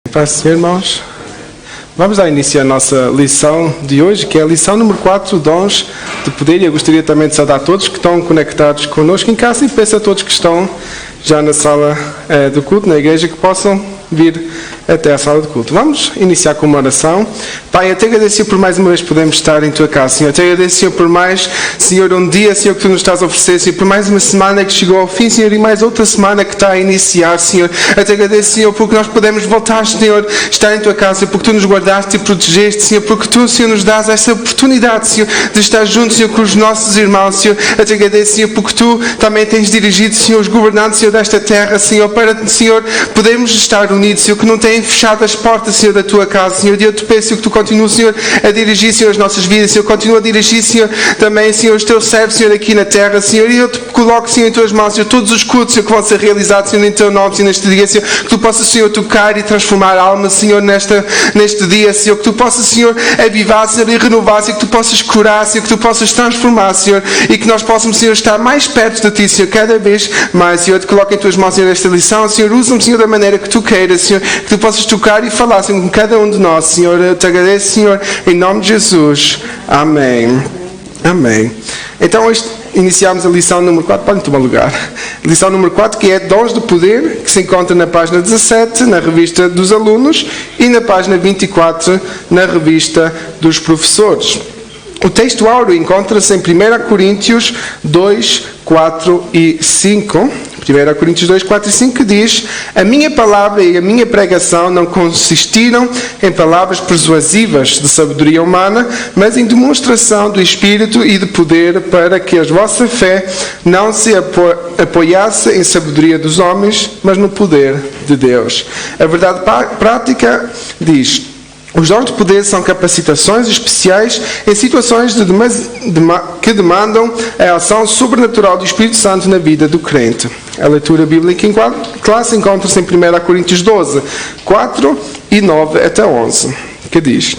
Paz do Senhor, irmãos. Vamos dar início à nossa lição de hoje, que é a lição número 4, dons de poder. E eu gostaria também de saudar todos que estão conectados connosco em casa e peço a todos que estão já na sala do culto, na igreja, que possam vir até a sala de culto. Vamos iniciar com uma oração. Pai, eu te agradeço por mais uma vez podermos estar em tua casa, Senhor. Eu te agradeço por mais, Senhor, um dia, Senhor, que tu nos estás a oferecer, Senhor, por mais uma semana que chegou ao fim, Senhor, e mais outra semana que está a iniciar, Senhor. Eu te agradeço, Senhor, porque nós podemos voltar, Senhor, estar em tua casa, porque tu nos guardaste e protegeste, Senhor, porque tu, Senhor, nos dás essa oportunidade, Senhor, de estar juntos, Senhor, com os nossos irmãos, Senhor. Eu te agradeço, Senhor, porque tu também tens dirigido, Senhor, os governantes, Senhor, desta terra, Senhor, para, Senhor, podermos estar unidos, Senhor, que não têm fechado as portas, Senhor, da tua casa, Senhor. E eu te peço, Senhor, que tu continues, Senhor, a dirigir, Senhor, as nossas vidas, Senhor. Continua a dirigir, Senhor, também, Senhor, os teus servos, Senhor, aqui na terra, Senhor. E eu te coloco, Senhor, em tuas mãos, Senhor, todos os cultos, Senhor, que vão ser realizados, Senhor, em teu nome, Senhor, neste dia, Senhor. Que tu possas, Senhor, tocar e transformar a alma, Senhor, neste dia, Senhor. Que tu possas, Senhor, avivar, Senhor, e renovar, Senhor. Que tu possas curar, Senhor. Que tu possas transformar, Senhor. E que nós possamos, Senhor, estar mais perto de ti, Senhor, cada vez mais, Senhor. Eu te coloco em tuas mãos, Senhor, esta lição, Senhor. Usa-me, Senhor, da maneira que tu queiras, Senhor. Que tu possas tocar e falar, Senhor, com cada um de nós, Senhor. Eu te agradeço, Senhor, em nome de Jesus. Amém. Amém. Então, iniciamos a lição número 4. Podem tomar lugar. Lição número 4, que é Dons de Poder, que se encontra na página 17, na revista dos alunos, e na página 24, na revista dos professores. O texto áureo encontra-se em 1 Coríntios 2, 4 e 5. 1 Coríntios 2, 4 e 5, que diz: a minha palavra e a minha pregação não consistiram em palavras persuasivas de sabedoria humana, mas em demonstração do Espírito e de poder, para que a vossa fé não se apoiasse em sabedoria dos homens, mas no poder de Deus. A verdade prática diz: os dons de poder são capacitações especiais em situações que demandam a ação sobrenatural do Espírito Santo na vida do crente. A leitura bíblica em classe encontra-se em 1 Coríntios 12, 4 e 9 até 11, que diz: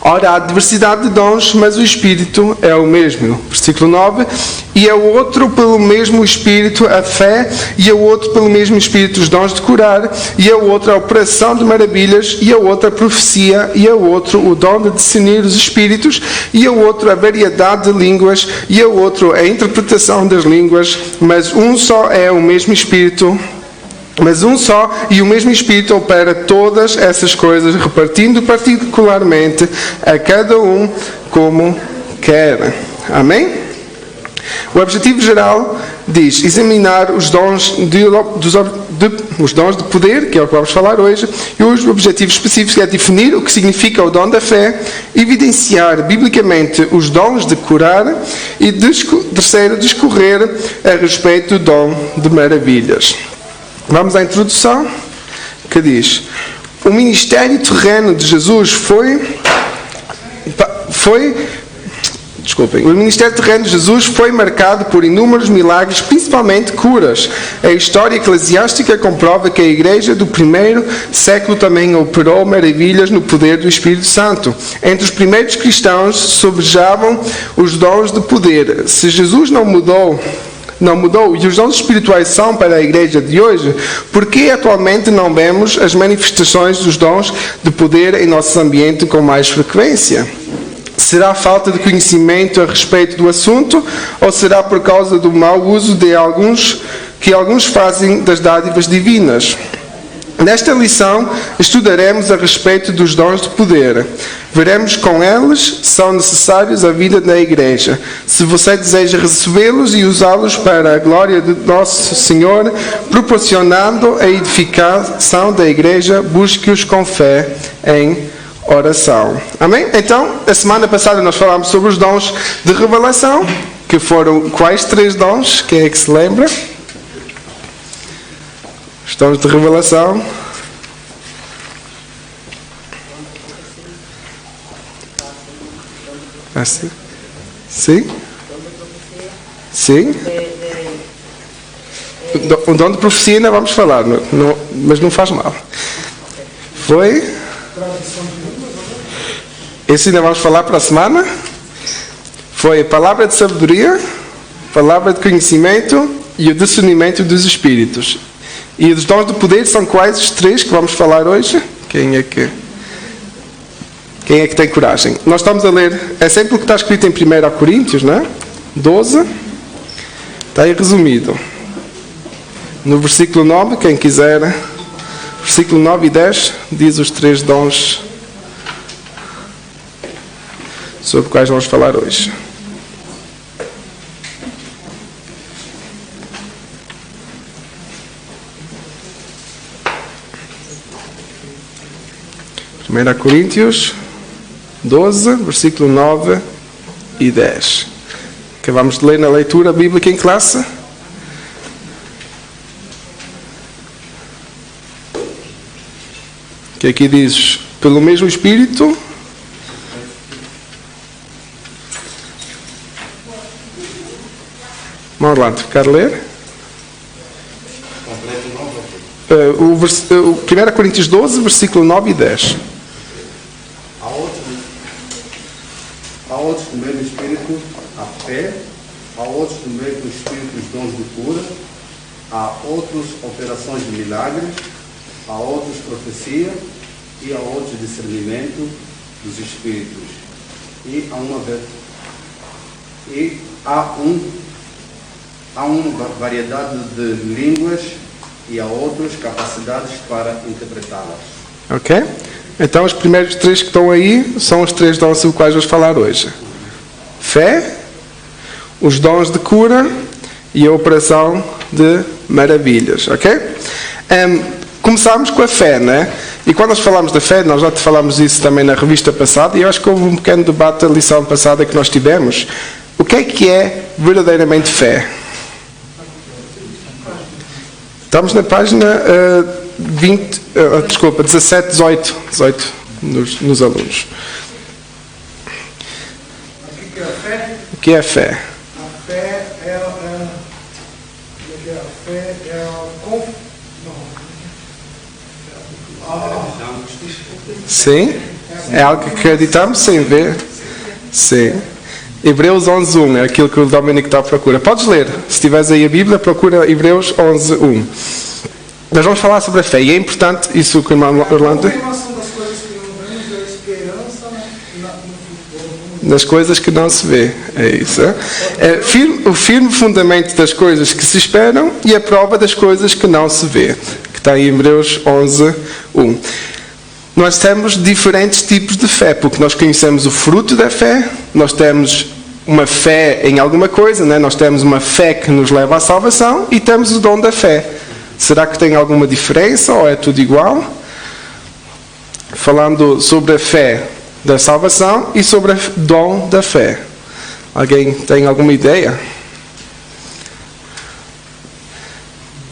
ora, há diversidade de dons, mas o Espírito é o mesmo. Versículo 9. E é o outro pelo mesmo Espírito a fé, e é o outro pelo mesmo Espírito os dons de curar, e é o outro a operação de maravilhas, e é o outro a profecia, e é o outro o dom de discernir os espíritos, e é o outro a variedade de línguas, e é o outro a interpretação das línguas, mas um só é o mesmo Espírito. Mas um só e o mesmo Espírito opera todas essas coisas, repartindo particularmente a cada um como quer. Amém? O objetivo geral diz examinar os dons de poder, que é o que vamos falar hoje, e os objetivos específicos é definir o que significa o dom da fé, evidenciar biblicamente os dons de curar e, terceiro, discorrer a respeito do dom de maravilhas. Vamos à introdução, que diz: o ministério terreno de Jesus o ministério terreno de Jesus foi marcado por inúmeros milagres, principalmente curas. A história eclesiástica comprova que a igreja do primeiro século também operou maravilhas no poder do Espírito Santo. Entre os primeiros cristãos sobejavam os dons de poder. Se Jesus não mudou e os dons espirituais são para a igreja de hoje, por que atualmente não vemos as manifestações dos dons de poder em nosso ambiente com mais frequência? Será falta de conhecimento a respeito do assunto, ou será por causa do mau uso que alguns fazem das dádivas divinas? Nesta lição, estudaremos a respeito dos dons de poder. Veremos com eles são necessários à vida da igreja. Se você deseja recebê-los e usá-los para a glória de nosso Senhor, proporcionando a edificação da igreja, busque-os com fé em oração. Amém? Então, a semana passada nós falámos sobre os dons de revelação, que foram quais 3 dons? Quem é que se lembra? Os dons de revelação. Assim? Sim? Sim? O dom de profecia ainda vamos falar, mas não faz mal. Foi? Esse ainda vamos falar para a semana. Foi a palavra de sabedoria, palavra de conhecimento e o discernimento dos espíritos. E os dons de poder são quais os 3 que vamos falar hoje? Quem é que tem coragem? Nós estamos a ler, é sempre o que está escrito em 1 Coríntios, não é? 12. Está aí resumido. No versículo 9, quem quiser, versículo 9 e 10, diz os 3 dons sobre os quais vamos falar hoje. Primeira Coríntios 12, versículo 9 e 10. Acabamos de ler na leitura bíblica em classe. Que aqui diz, pelo mesmo Espírito, vamos lá, quer ler? O 1 Coríntios 12, versículo 9 e 10. Há outros no mesmo Espírito a fé, há outros no mesmo Espírito os dons de cura, há outros operações de milagres, há outros profecia e há outros discernimento dos Espíritos. E há uma variedade de línguas e há outras capacidades para interpretá-las. Ok? Então, os primeiros 3 que estão aí são os 3 dons sobre os quais vamos falar hoje. Fé, os dons de cura e a operação de maravilhas. Ok? Começámos com a fé, né? E quando nós falamos da fé, nós já te falámos isso também na revista passada, e eu acho que houve um pequeno debate na lição passada que nós tivemos. O que é verdadeiramente fé? Estamos na página 17, 18 nos alunos. O que é fé? A fé é Sim? É algo que acreditamos sem ver? Sim. Hebreus 11:1 é aquilo que o Dominic está à procura. Podes ler. Se tiveres aí a Bíblia, procura Hebreus 11:1. Nós vamos falar sobre a fé. E é importante isso que o irmão Orlando... Nas coisas que não se vê. É isso. O firme fundamento das coisas que se esperam e a prova das coisas que não se vê. Que está em Hebreus 11:1. Nós temos diferentes tipos de fé, porque nós conhecemos o fruto da fé, nós temos uma fé em alguma coisa, né? Nós temos uma fé que nos leva à salvação e temos o dom da fé. Será que tem alguma diferença ou é tudo igual? Falando sobre a fé da salvação e sobre o dom da fé. Alguém tem alguma ideia?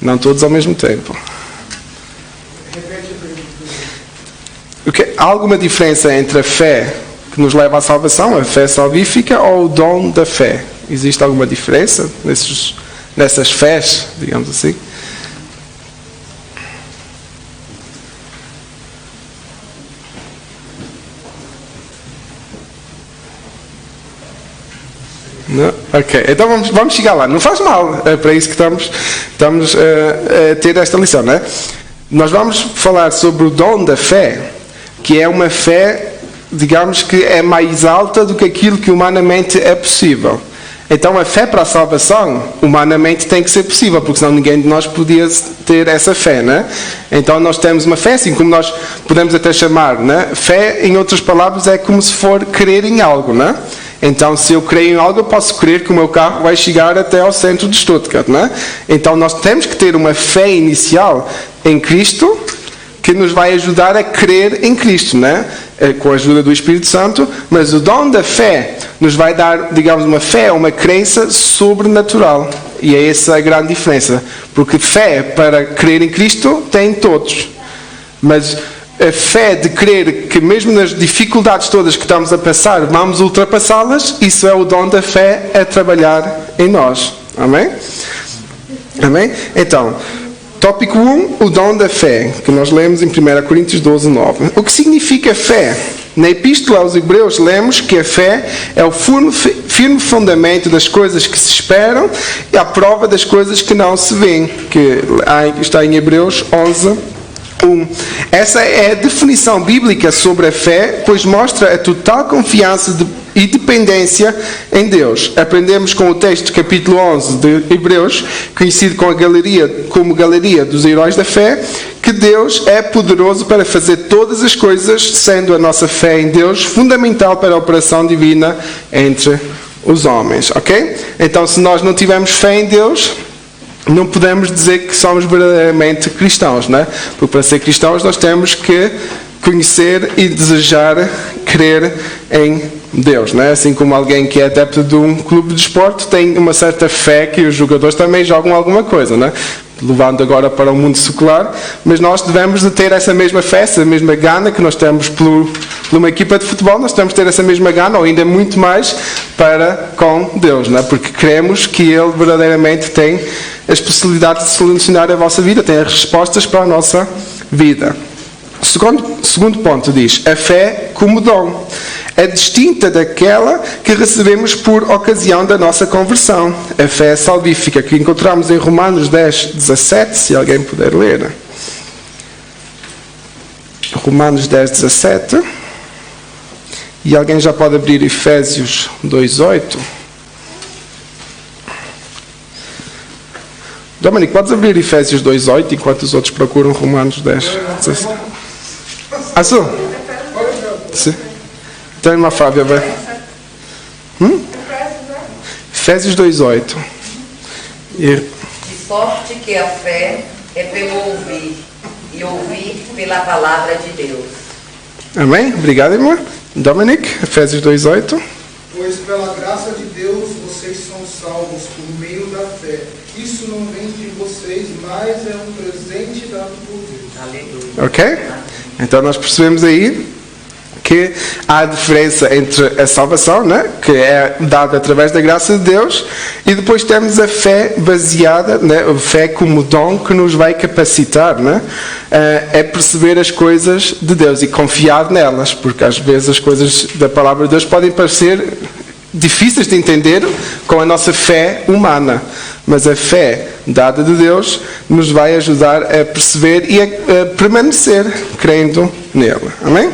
Não todos ao mesmo tempo. Há alguma diferença entre a fé que nos leva à salvação, a fé salvífica, ou o dom da fé? Existe alguma diferença nessas fés, digamos assim? Não? Ok, então vamos chegar lá. Não faz mal, é para isso que estamos a ter esta lição, não é? Nós vamos falar sobre o dom da fé, que é uma fé, digamos que é mais alta do que aquilo que humanamente é possível. Então a fé para a salvação, humanamente tem que ser possível, porque senão ninguém de nós podia ter essa fé, né? Então nós temos uma fé, assim como nós podemos até chamar, né? Fé, em outras palavras, é como se for crer em algo, né? Então, se eu creio em algo, eu posso crer que o meu carro vai chegar até ao centro de Stuttgart, né? Então nós temos que ter uma fé inicial em Cristo, que nos vai ajudar a crer em Cristo, né? Com a ajuda do Espírito Santo, mas o dom da fé nos vai dar, digamos, uma fé, uma crença sobrenatural. E é essa a grande diferença. Porque fé para crer em Cristo tem todos. Mas a fé de crer que mesmo nas dificuldades todas que estamos a passar, vamos ultrapassá-las, isso é o dom da fé a trabalhar em nós. Amém? Amém? Então... Tópico 1, o dom da fé, que nós lemos em 1 Coríntios 12:9. O que significa fé? Na Epístola aos Hebreus lemos que a fé é o firme fundamento das coisas que se esperam e a prova das coisas que não se veem, que está em Hebreus 11:1. Essa é a definição bíblica sobre a fé, pois mostra a total confiança e dependência em Deus. Aprendemos com o texto capítulo 11 de Hebreus, conhecido como galeria dos heróis da fé, que Deus é poderoso para fazer todas as coisas, sendo a nossa fé em Deus fundamental para a operação divina entre os homens, ok? Então, se nós não tivermos fé em Deus, não podemos dizer que somos verdadeiramente cristãos, né? Porque para ser cristãos nós temos que conhecer e desejar crer em Deus, né? Assim como alguém que é adepto de um clube de esporte tem uma certa fé que os jogadores também jogam alguma coisa, né? Levando agora para o mundo secular, mas nós devemos de ter essa mesma fé, essa mesma gana que nós temos por uma equipa de futebol, nós temos de ter essa mesma gana, ou ainda muito mais, para com Deus, não é? Porque cremos que Ele verdadeiramente tem as possibilidades de solucionar a vossa vida, tem as respostas para a nossa vida. Segundo ponto diz, a fé como dom. É distinta daquela que recebemos por ocasião da nossa conversão. A fé salvífica, que encontramos em Romanos 10:17, se alguém puder ler. Romanos 10:17. E alguém já pode abrir Efésios 2:8. Dominic, podes abrir Efésios 2:8 enquanto os outros procuram Romanos 10:17. Azul? Sim. Então, irmã Fábia, vai. Efésios 2:8. De sorte que a fé é pelo ouvir, e ouvir pela palavra de Deus. Amém? Obrigado, irmã. Dominic, Efésios 2:8. Pois pela graça de Deus vocês são salvos por meio da fé. Isso não vem de vocês, mas é um presente dado por Deus. Aleluia. Ok? Então nós percebemos aí que há a diferença entre a salvação, né, que é dada através da graça de Deus, e depois temos a fé baseada, né, a fé como dom que nos vai capacitar, né, é perceber as coisas de Deus e confiar nelas, porque às vezes as coisas da palavra de Deus podem parecer difíceis de entender com a nossa fé humana, mas a fé dada de Deus nos vai ajudar a perceber e a permanecer crendo nele. Amém?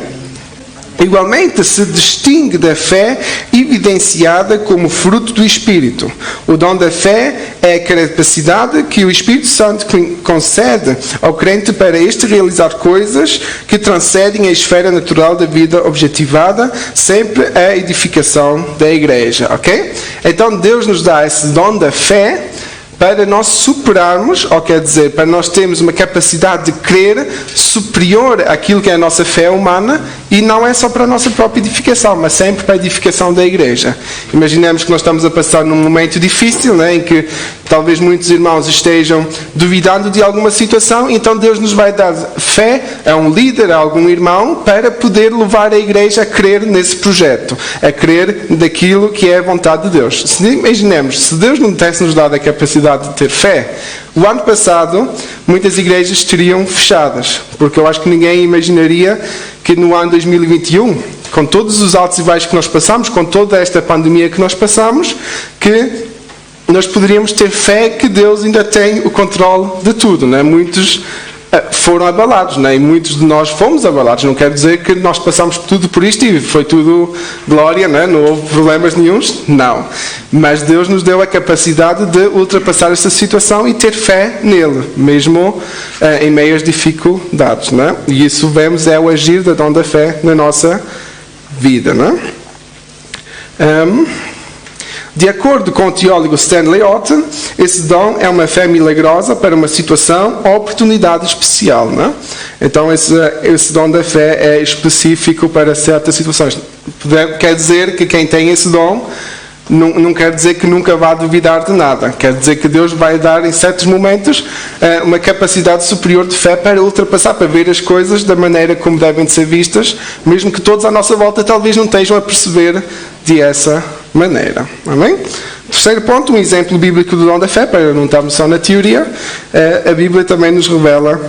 Igualmente se distingue da fé evidenciada como fruto do Espírito. O dom da fé é a capacidade que o Espírito Santo concede ao crente para este realizar coisas que transcendem a esfera natural da vida objetivada, sempre a edificação da igreja, ok? Então Deus nos dá esse dom da fé para nós superarmos, ou quer dizer, para nós termos uma capacidade de crer superior àquilo que é a nossa fé humana, e não é só para a nossa própria edificação, mas sempre para a edificação da igreja. Imaginemos que nós estamos a passar num momento difícil, né, em que talvez muitos irmãos estejam duvidando de alguma situação, então Deus nos vai dar fé a um líder, a algum irmão, para poder levar a igreja a crer nesse projeto, a crer daquilo que é a vontade de Deus. Imaginemos, se Deus não tivesse nos dado a capacidade de ter fé, o ano passado muitas igrejas estariam fechadas, porque eu acho que ninguém imaginaria que no ano 2021, com todos os altos e baixos que nós passamos, com toda esta pandemia que nós passamos, que nós poderíamos ter fé que Deus ainda tem o controle de tudo, né? Muitos foram abalados, né? E muitos de nós fomos abalados. Não quer dizer que nós passamos tudo por isto e foi tudo glória, né? Não houve problemas nenhuns, não. Mas Deus nos deu a capacidade de ultrapassar essa situação e ter fé nele, mesmo em meio às dificuldades, né? E isso vemos é o agir da dom da fé na nossa vida, né? De acordo com o teólogo Stanley Orton, esse dom é uma fé milagrosa para uma situação ou oportunidade especial, não é? Então esse dom da fé é específico para certas situações. Quer dizer que quem tem esse dom não quer dizer que nunca vá duvidar de nada. Quer dizer que Deus vai dar em certos momentos uma capacidade superior de fé para ultrapassar, para ver as coisas da maneira como devem de ser vistas, mesmo que todos à nossa volta talvez não estejam a perceber dessa maneira. Amém? Terceiro ponto, um exemplo bíblico do dom da fé, para não estarmos só na teoria. A Bíblia também nos revela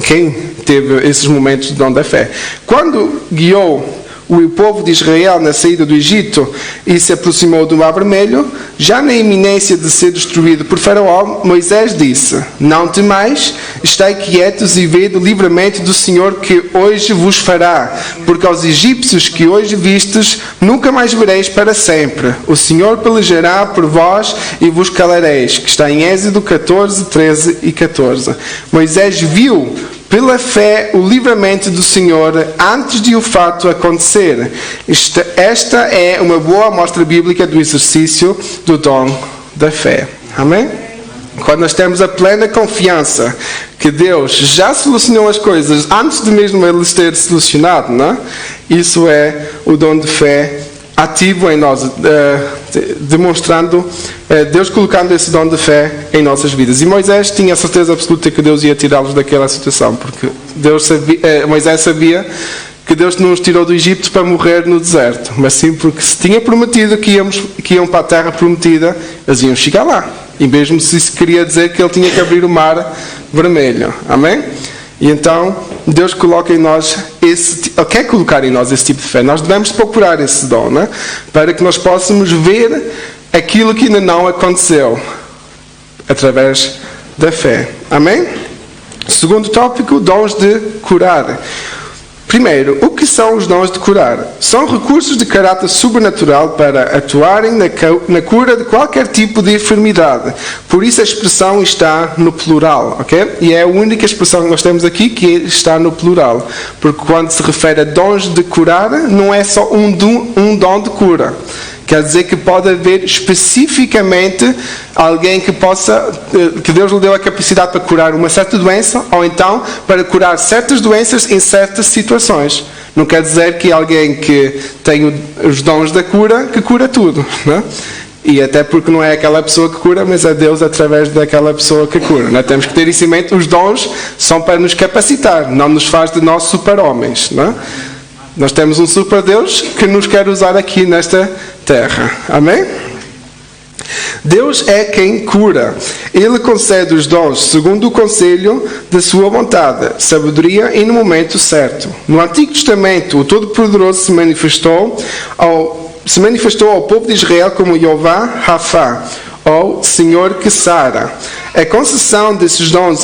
quem teve esses momentos de dom da fé. Quando guiou o povo de Israel na saída do Egito e se aproximou do Mar Vermelho, já na iminência de ser destruído por Faraó, Moisés disse: não temais, estai quietos e vede o livramento do Senhor que hoje vos fará, porque aos egípcios que hoje vistes, nunca mais vereis para sempre. O Senhor pelejará por vós e vos calareis, que está em Êxodo 14, 13 e 14. Moisés viu pela fé o livramento do Senhor antes de o fato acontecer. Esta é uma boa amostra bíblica do exercício do dom da fé. Amém? Quando nós temos a plena confiança que Deus já solucionou as coisas antes de mesmo eles terem solucionado, não é? Isso é o dom de fé ativo em nós, demonstrando Deus colocando esse dom de fé em nossas vidas. E Moisés tinha a certeza absoluta que Deus ia tirá-los daquela situação, porque Moisés sabia que Deus não nos tirou do Egito para morrer no deserto, mas sim porque se tinha prometido que iam para a terra prometida, eles iam chegar lá. E mesmo se isso queria dizer que Ele tinha que abrir o Mar Vermelho. Amém? E então, Deus coloca em nós Ele quer colocar em nós esse tipo de fé. Nós devemos procurar esse dom, né? Para que nós possamos ver aquilo que ainda não aconteceu através da fé. Amém? Segundo tópico, dons de curar. Primeiro, o que são os dons de curar? São recursos de caráter sobrenatural para atuarem na cura de qualquer tipo de enfermidade. Por isso a expressão está no plural, ok? E é a única expressão que nós temos aqui que está no plural. Porque quando se refere a dons de curar, não é só um dom de cura. Quer dizer que pode haver especificamente alguém que Deus lhe deu a capacidade para curar uma certa doença, ou então para curar certas doenças em certas situações. Não quer dizer que alguém que tem os dons da cura, que cura tudo, não é? E até porque não é aquela pessoa que cura, mas é Deus através daquela pessoa que cura. Não é? Temos que ter isso em mente. Os dons são para nos capacitar, não nos faz de nós super-homens, não é? Nós temos um super Deus que nos quer usar aqui nesta terra. Amém? Deus é quem cura. Ele concede os dons segundo o conselho da sua vontade, sabedoria e no momento certo. No Antigo Testamento, o Todo-Poderoso se manifestou ao povo de Israel como Jeová Rafa, ou Senhor que sara. A concessão desses dons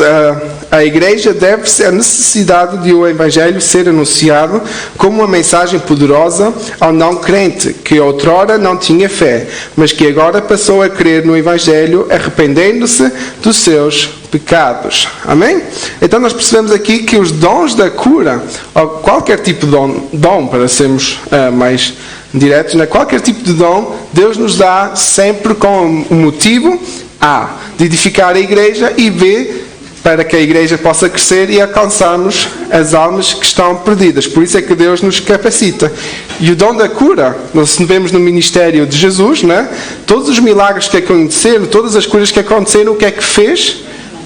à Igreja deve-se à necessidade de o Evangelho ser anunciado como uma mensagem poderosa ao não crente, que outrora não tinha fé, mas que agora passou a crer no Evangelho, arrependendo-se dos seus pecados. Amém? Então nós percebemos aqui que os dons da cura, ou qualquer tipo de dom para sermos mais diretos, qualquer tipo de dom, Deus nos dá sempre com o motivo A, de edificar a igreja, e B, para que a igreja possa crescer e alcançarmos as almas que estão perdidas. Por isso é que Deus nos capacita. E o dom da cura, nós vemos no ministério de Jesus, né? Todos os milagres que aconteceram, todas as coisas que aconteceram, o que é que fez?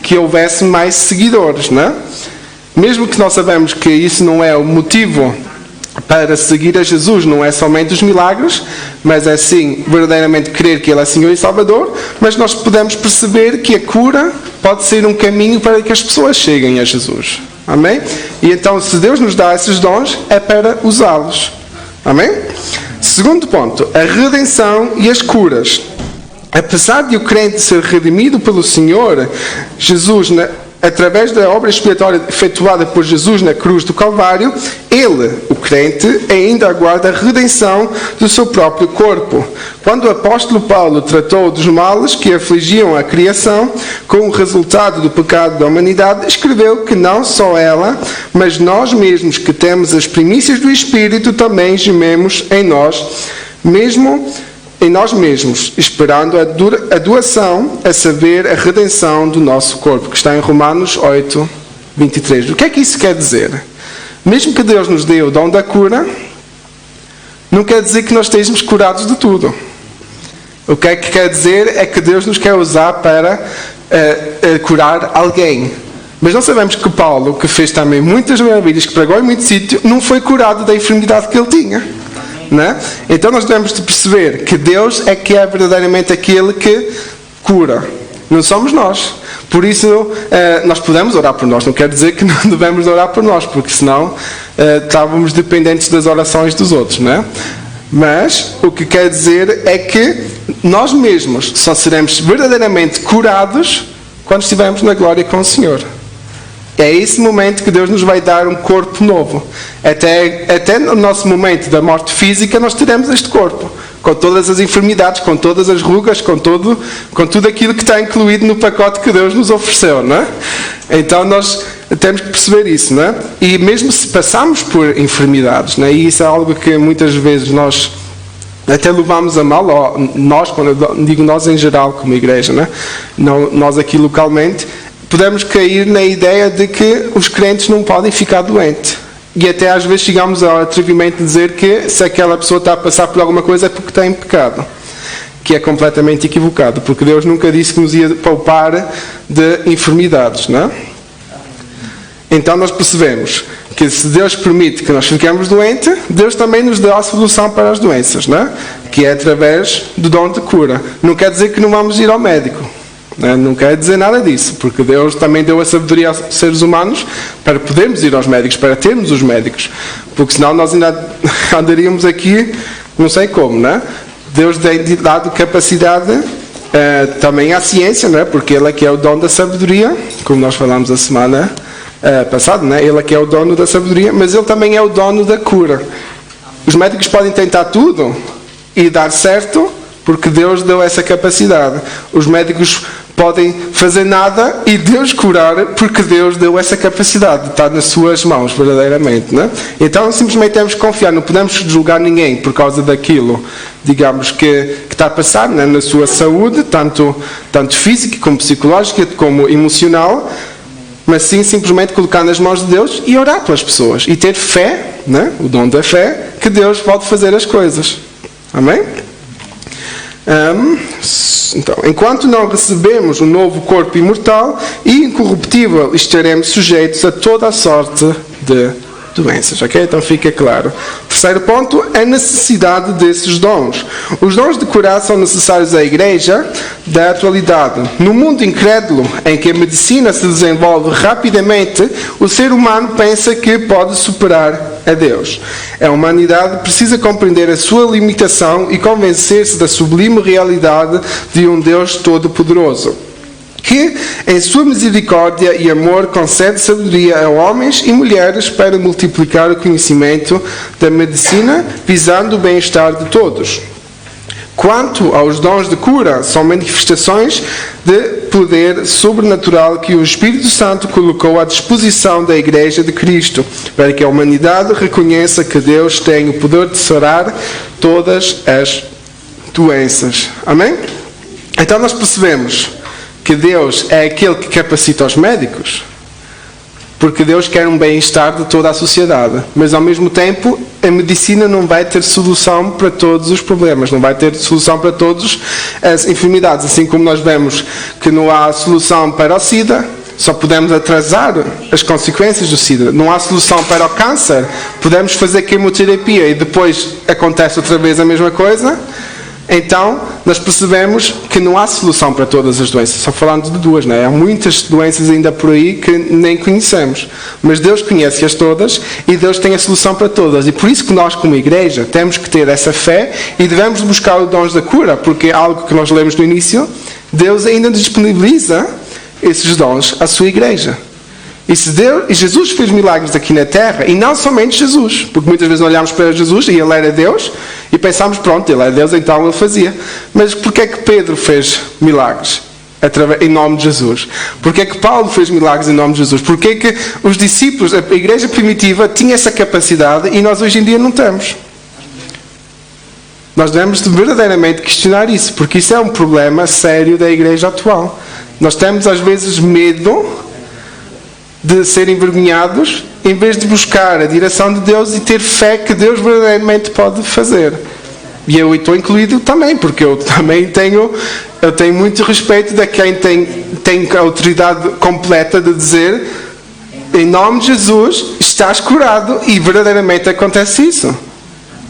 Que houvesse mais seguidores, né? Mesmo que nós sabemos que isso não é o motivo para seguir a Jesus, não é somente os milagres, mas é sim verdadeiramente crer que Ele é Senhor e Salvador, mas nós podemos perceber que a cura pode ser um caminho para que as pessoas cheguem a Jesus. Amém? E então, se Deus nos dá esses dons, é para usá-los. Amém? Segundo ponto, a redenção e as curas. Apesar de o crente ser redimido pelo Senhor, Jesus, através da obra expiatória efetuada por Jesus na cruz do Calvário, ele, o crente, ainda aguarda a redenção do seu próprio corpo. Quando o apóstolo Paulo tratou dos males que afligiam a criação, com o resultado do pecado da humanidade, escreveu que não só ela, mas nós mesmos que temos as primícias do Espírito, também gememos em nós mesmos, esperando a doação, a saber, a redenção do nosso corpo, que está em Romanos 8, 23. O que é que isso quer dizer? Mesmo que Deus nos dê o dom da cura, não quer dizer que nós estejamos curados de tudo. O que é que quer dizer é que Deus nos quer usar para curar alguém. Mas nós sabemos que Paulo, que fez também muitas maravilhas, que pregou em muito sítio, não foi curado da enfermidade que ele tinha. Né? Então nós devemos de perceber que Deus é que é verdadeiramente aquele que cura. Não somos nós. Por isso, nós podemos orar por nós. Não quer dizer que não devemos orar por nós, porque senão estávamos dependentes das orações dos outros, não é? Mas o que quer dizer é que nós mesmos só seremos verdadeiramente curados quando estivermos na glória com o Senhor. É esse momento que Deus nos vai dar um corpo novo. Até no nosso momento da morte física, nós teremos este corpo, com todas as enfermidades, com todas as rugas, com tudo aquilo que está incluído no pacote que Deus nos ofereceu, não é? Então nós temos que perceber isso, não é? E mesmo se passarmos por enfermidades, não é? E isso é algo que muitas vezes nós até levamos a mal, ou nós, quando eu digo nós em geral como igreja, não é? Não, nós aqui localmente, podemos cair na ideia de que os crentes não podem ficar doentes. E até às vezes chegamos ao atrevimento de dizer que se aquela pessoa está a passar por alguma coisa é porque está em pecado. Que é completamente equivocado, porque Deus nunca disse que nos ia poupar de enfermidades, não é? Então nós percebemos que se Deus permite que nós fiquemos doentes, Deus também nos dá a solução para as doenças, não é? Que é através do dom de cura. Não quer dizer que não vamos ir ao médico. Não quer dizer nada disso, porque Deus também deu a sabedoria aos seres humanos para podermos ir aos médicos, para termos os médicos, porque senão nós ainda andaríamos aqui, não sei como, não é? Deus tem dado capacidade também à ciência, não é? Porque Ele é que é o dom da sabedoria, como nós falamos a semana passada, não é? Ele é que é o dono da sabedoria, mas Ele também é o dono da cura. Os médicos podem tentar tudo e dar certo, porque Deus deu essa capacidade. Os médicos podem fazer nada e Deus curar, porque Deus deu essa capacidade. Está nas suas mãos, verdadeiramente. Não é? Então, simplesmente temos que confiar. Não podemos julgar ninguém por causa daquilo, digamos, que está a passar, não é? Na sua saúde, tanto física, como psicológica, como emocional. Mas sim, simplesmente colocar nas mãos de Deus e orar pelas pessoas. E ter fé, não é? O dom da fé, que Deus pode fazer as coisas. Amém? Então, enquanto não recebemos um novo corpo imortal e incorruptível, estaremos sujeitos a toda a sorte de doenças. Ok? Então fica claro. Terceiro ponto, a necessidade desses dons. Os dons de curar são necessários à igreja da atualidade. No mundo incrédulo, em que a medicina se desenvolve rapidamente, o ser humano pensa que pode superar a Deus. A humanidade precisa compreender a sua limitação e convencer-se da sublime realidade de um Deus todo-poderoso, que, em sua misericórdia e amor, concede sabedoria a homens e mulheres para multiplicar o conhecimento da medicina, visando o bem-estar de todos. Quanto aos dons de cura, são manifestações de poder sobrenatural que o Espírito Santo colocou à disposição da Igreja de Cristo, para que a humanidade reconheça que Deus tem o poder de sarar todas as doenças. Amém? Então nós percebemos que Deus é aquele que capacita os médicos, porque Deus quer um bem-estar de toda a sociedade, mas ao mesmo tempo a medicina não vai ter solução para todos os problemas, não vai ter solução para todas as enfermidades, assim como nós vemos que não há solução para o SIDA, só podemos atrasar as consequências do SIDA. Não há solução para o câncer, podemos fazer quimioterapia e depois acontece outra vez a mesma coisa. Então, nós percebemos que não há solução para todas as doenças. Só falando de duas, não é? Há muitas doenças ainda por aí que nem conhecemos. Mas Deus conhece-as todas e Deus tem a solução para todas. E por isso que nós, como igreja, temos que ter essa fé e devemos buscar os dons da cura, porque é algo que nós lemos no início, Deus ainda disponibiliza esses dons à sua igreja. E Jesus fez milagres aqui na terra, e não somente Jesus, porque muitas vezes olhamos para Jesus e Ele era Deus, e pensamos, pronto, Ele é Deus, então Ele fazia. Mas porquê é que Pedro fez milagres em nome de Jesus? Porquê é que Paulo fez milagres em nome de Jesus? Porquê é que os discípulos, a igreja primitiva, tinha essa capacidade e nós hoje em dia não temos? Nós devemos verdadeiramente questionar isso, porque isso é um problema sério da igreja atual. Nós temos às vezes medo de ser envergonhados, em vez de buscar a direção de Deus e ter fé que Deus verdadeiramente pode fazer. E eu estou incluído também, porque eu também tenho muito respeito de quem tem a autoridade completa de dizer, em nome de Jesus, estás curado, e verdadeiramente acontece isso.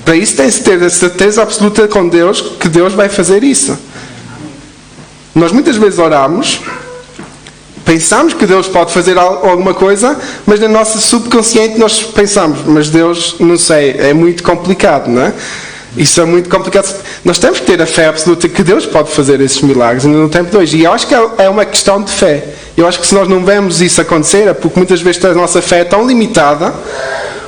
Para isso tem-se de ter a certeza absoluta com Deus que Deus vai fazer isso. Nós muitas vezes oramos pensamos que Deus pode fazer alguma coisa, mas no nosso subconsciente nós pensamos, mas Deus, não sei, é muito complicado, não é? Isso é muito complicado. Nós temos que ter a fé absoluta que Deus pode fazer esses milagres ainda no tempo de hoje. E eu acho que é uma questão de fé. Eu acho que se nós não vemos isso acontecer, é porque muitas vezes a nossa fé é tão limitada,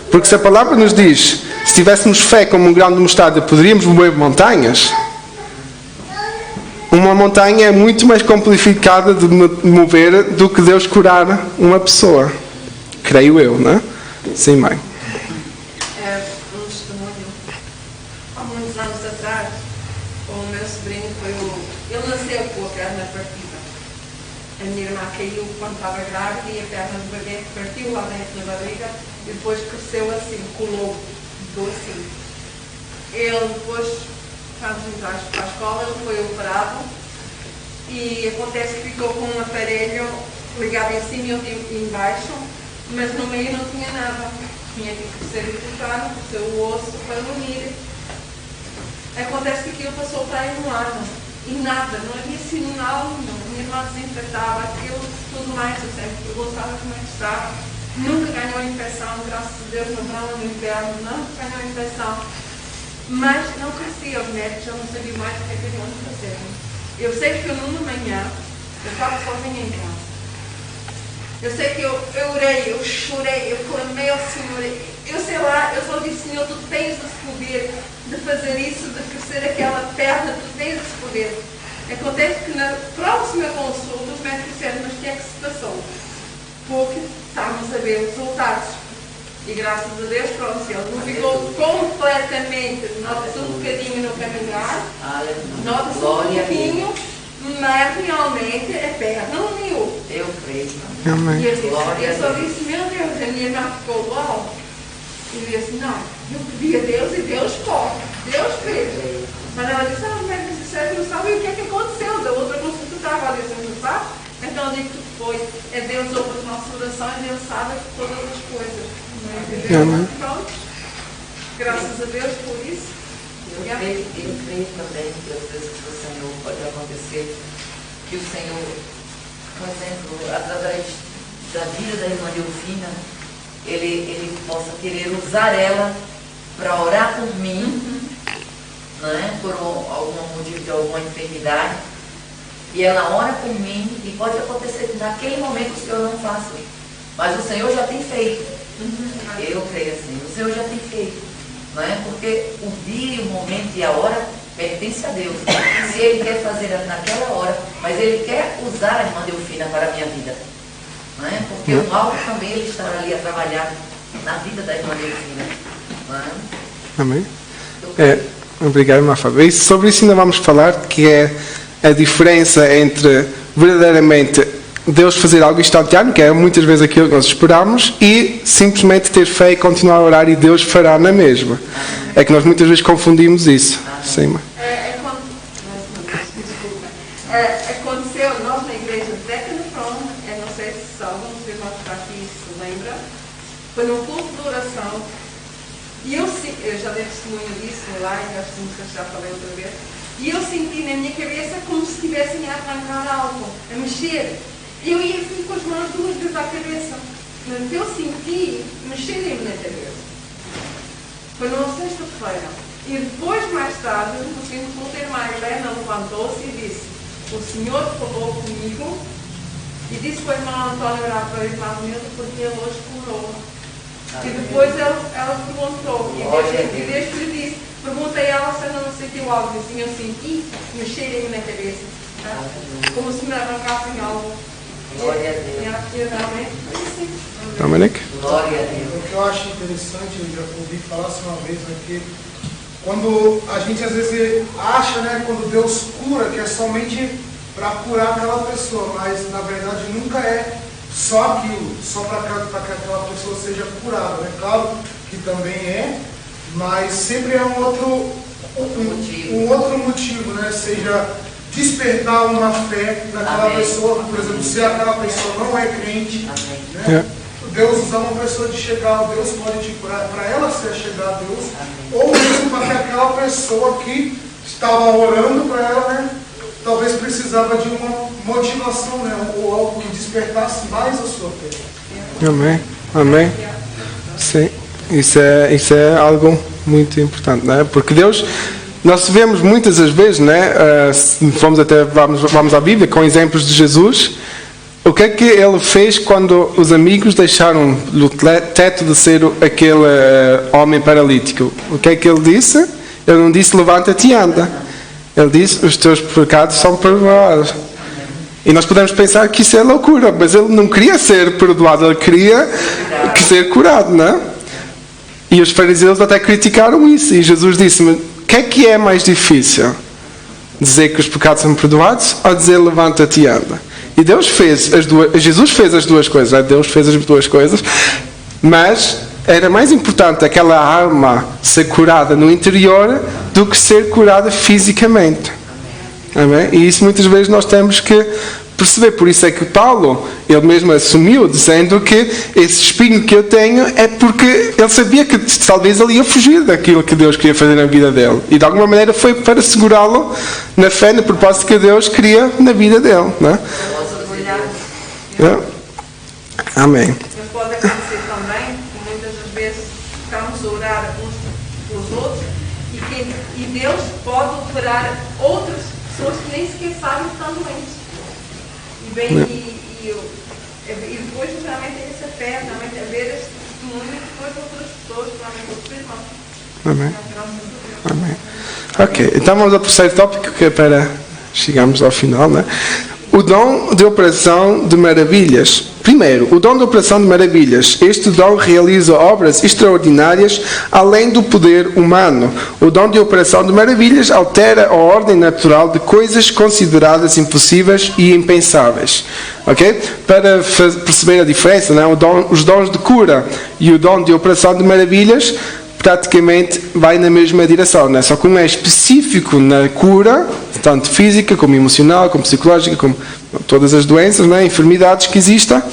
porque se a palavra nos diz, se tivéssemos fé como um grão de mostarda, poderíamos mover montanhas. Uma montanha é muito mais complicada de mover do que Deus curar uma pessoa. Creio eu, não é? Sim, mãe. Um testemunho. Há muitos anos atrás, o meu sobrinho ele nasceu com a perna partida. A minha irmã caiu quando estava grávida e a perna do bebê partiu lá dentro da barriga e depois cresceu assim, colou, ficou assim. Ele depois, quando entramos para a escola, ele foi operado e acontece que ficou com um aparelho ligado em cima e outro em baixo, mas no meio não tinha nada. Tinha que ser imputado, cresceu o osso para unir. Acontece que aquilo passou para aí um ano e nada, não havia sinal nenhum. Minha irmã desinfetava aquilo, tudo mais, eu sempre perguntava como é que estava. Nunca ganhou infecção, graças a Deus, no verão, no inverno, não ganhou infecção. Mas não crescia, os médicos já não sabiam mais o que haviam de fazer. Eu sei que eu numa manhã, eu estava sozinha em casa. Eu sei que eu orei, eu chorei, eu clamei ao Senhor. Eu sei lá, eu só disse, Senhor, tu tens esse poder de fazer isso, de crescer aquela perna, tu tens esse poder. Acontece que na próxima consulta os médicos disseram, mas o que é que se passou? Porque estávamos a ver os resultados. E graças a Deus, pronto, ele não ficou completamente, nota-se um bocadinho no caminhar, nota-se um pouquinho, mas realmente a perna uniu. Eu creio. Amém. E eu só disse, meu Deus, a minha irmã ficou logo. E eu disse, não, eu pedi a Deus e Deus pode, Deus fez. Mas ela disse, os médicos disseram que não sabem o que é que aconteceu, da outra consulta estava a dizer, não sabe? Então eu digo que foi, é Deus ouve as nossas orações, Deus sabe todas as coisas. Pronto. Graças a Deus por isso. Eu creio também que às vezes o Senhor pode acontecer que o Senhor, por exemplo, através da vida da irmã Delfina, ele possa querer usar ela para orar por mim, né, por algum motivo de alguma enfermidade, e ela ora por mim, e pode acontecer que naquele momento o Senhor não faça, mas o Senhor já tem feito. Eu creio assim, o Senhor já tem feito, não é? Porque o dia, o momento e a hora pertence a Deus. Se Ele quer fazer naquela hora, mas Ele quer usar a irmã Delfina para a minha vida, não é? Porque o algo também Ele estará ali a trabalhar na vida da irmã Delfina, não é? Amém. Obrigado, irmã Fábio. E sobre isso ainda vamos falar, que é a diferença entre verdadeiramente Deus fazer algo instantâneo, que é muitas vezes aquilo que nós esperamos, e simplesmente ter fé e continuar a orar e Deus fará na mesma. É que nós muitas vezes confundimos isso. Sim, mãe. Aconteceu, nós na igreja de Decathlon, não sei se alguns irmãos que estão aqui se lembram, foi num culto de oração, e eu já dei testemunho disso lá, e acho que já falei outra vez, e eu senti na minha cabeça como se estivessem a arrancar algo, a mexer. Eu ia assim com as mãos duas vezes à cabeça, mas eu senti mexerem-me na cabeça. Foi numa sexta-feira. E depois, mais tarde, no seguinte culto, a irmã Helena levantou-se e disse, o Senhor falou comigo e disse para o irmão António orar para a irmã Nilda porque ele hoje curou. E depois ela perguntou, e desde que lhe disse, perguntei a ela se ela não sentiu algo, assim, eu senti mexerem-me na cabeça, tá? Como se me arrancassem algo. Glória a Deus. Dominic? Glória a Deus. O que eu acho interessante, eu já ouvi falar uma vez, né, que quando a gente às vezes acha, né, quando Deus cura, que é somente para curar aquela pessoa, mas na verdade nunca é só aquilo, só para que aquela pessoa seja curada, né? Claro que também é, mas sempre é um outro motivo, né? Seja despertar uma fé naquela Amém. pessoa, por exemplo, se aquela pessoa não é crente, né? Deus usar uma pessoa de chegar a Deus, pode te curar, para ela ser chegar a Deus, ou mesmo para que aquela pessoa que estava orando para ela, né, talvez precisava de uma motivação, né? Ou algo que despertasse mais a sua fé. Amém. Amém. Sim. Isso é algo muito importante, né? Porque Deus, nós vemos muitas das vezes, né? Vamos à Bíblia com exemplos de Jesus. O que é que ele fez quando os amigos deixaram o teto de ser aquele homem paralítico? O que é que ele disse? Ele não disse levanta-te e anda. Ele disse os teus pecados são perdoados. E nós podemos pensar que isso é loucura, mas ele não queria ser perdoado, ele queria ser curado, não é? E os fariseus até criticaram isso. E Jesus disse-me, o que é mais difícil? Dizer que os pecados são perdoados ou dizer levanta-te e anda? E Jesus fez as duas coisas, né? Deus fez as duas coisas, mas era mais importante aquela alma ser curada no interior do que ser curada fisicamente. Amém? E isso muitas vezes nós temos que perceber. Por isso é que Paulo, ele mesmo assumiu, dizendo que esse espinho que eu tenho é porque ele sabia que talvez ele ia fugir daquilo que Deus queria fazer na vida dele. E de alguma maneira foi para segurá-lo na fé, no propósito que Deus queria na vida dele. Não é? Amém. Mas pode acontecer também que muitas das vezes estamos a orar uns pelos outros e Deus pode operar outras pessoas que nem sequer sabem que estão doentes. E depois realmente tem essa fé, realmente é ver esse testemunho e depois outras pessoas, realmente outros irmãos. Amém. Amém. Ok, então vamos ao terceiro tópico, que é para chegarmos ao final, né? O dom de operação de maravilhas. Primeiro, o dom de operação de maravilhas. Este dom realiza obras extraordinárias além do poder humano. O dom de operação de maravilhas altera a ordem natural de coisas consideradas impossíveis e impensáveis. Ok? Para perceber a diferença, né? Os dons de cura e o dom de operação de maravilhas praticamente vai na mesma direção, né? Só que um é específico na cura, tanto física como emocional, como psicológica, como todas as doenças, né? Enfermidades que existam.